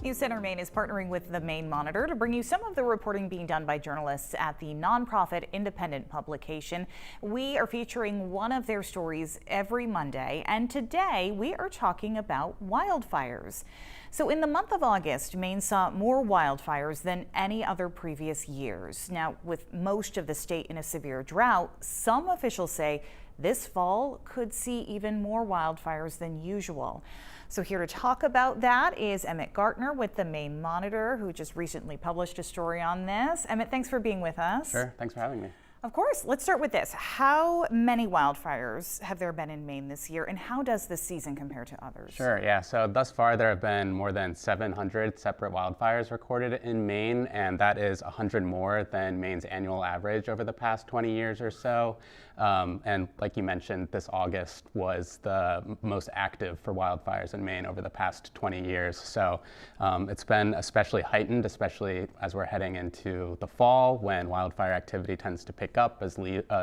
News Center Maine is partnering with the Maine-Monitor to bring you some of the reporting being done by journalists at the nonprofit independent publication. We are featuring one of their stories every Monday, and today we are talking about wildfires. So in the month of August, Maine saw more wildfires than any other previous years. Now, with most of the state in a severe drought, some officials say this fall could see even more wildfires than usual. So here to talk about that is Emmett Gartner with the Maine-Monitor, who just recently published a story on this. Emmett, thanks for being with us. Sure, thanks for having me. Of course. Let's start with this. How many wildfires have there been in Maine this year, and how does this season compare to others? Sure, yeah. So thus far there have been more than 700 separate wildfires recorded in Maine, and that is 100 more than Maine's annual average over the past 20 years or so. And like you mentioned, this August was the most active for wildfires in Maine over the past 20 years. So it's been especially heightened, especially as we're heading into the fall when wildfire activity tends to pick up as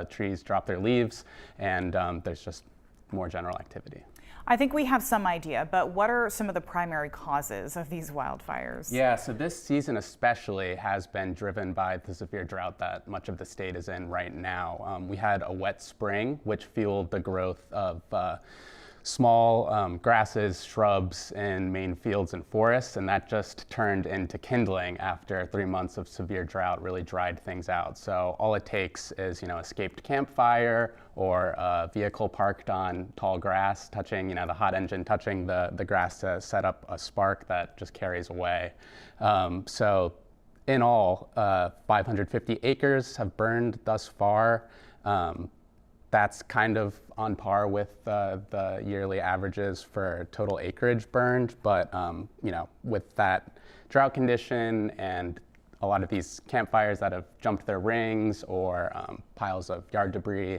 trees drop their leaves, and there's just more general activity. I think we have some idea, but what are some of the primary causes of these wildfires? Yeah, so this season especially has been driven by the severe drought that much of the state is in right now. We had a wet spring, which fueled the growth of small grasses, shrubs in Maine fields and forests, and that just turned into kindling after 3 months of severe drought really dried things out. So all it takes is, escaped campfire or a vehicle parked on tall grass touching, the hot engine touching the grass to set up a spark that just carries away. So in all, 550 acres have burned thus far. That's kind of on par with the yearly averages for total acreage burned, but with that drought condition and a lot of these campfires that have jumped their rings, or piles of yard debris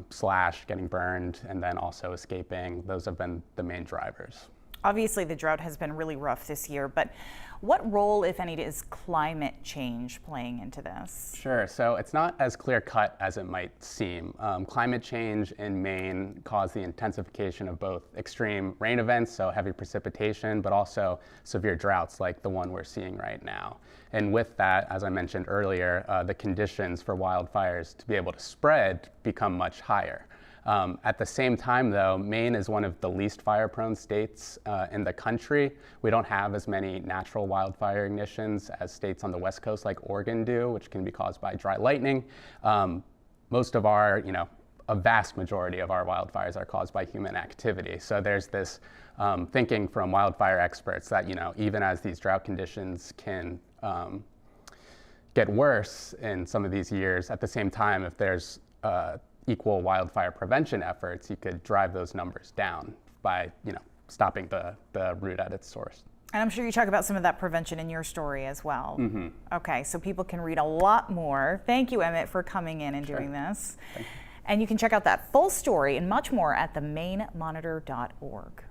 slash getting burned and then also escaping, those have been the main drivers. Obviously, the drought has been really rough this year, but what role, if any, is climate change playing into this? Sure. So it's not as clear-cut as it might seem. Climate change in Maine caused the intensification of both extreme rain events, so heavy precipitation, but also severe droughts like the one we're seeing right now. And with that, as I mentioned earlier, the conditions for wildfires to be able to spread become much higher. At the same time, though, Maine is one of the least fire-prone states in the country. We don't have as many natural wildfire ignitions as states on the West Coast like Oregon do, which can be caused by dry lightning. Most of our, a vast majority of our wildfires are caused by human activity. So there's this thinking from wildfire experts that, even as these drought conditions can get worse in some of these years, at the same time, if there's equal wildfire prevention efforts, you could drive those numbers down by, stopping the root at its source. And I'm sure you talk about some of that prevention in your story as well. Mm-hmm. Okay, so people can read a lot more. Thank you, Emmett, for coming in and doing this. Thank you. And you can check out that full story and much more at the-maine-monitor.org.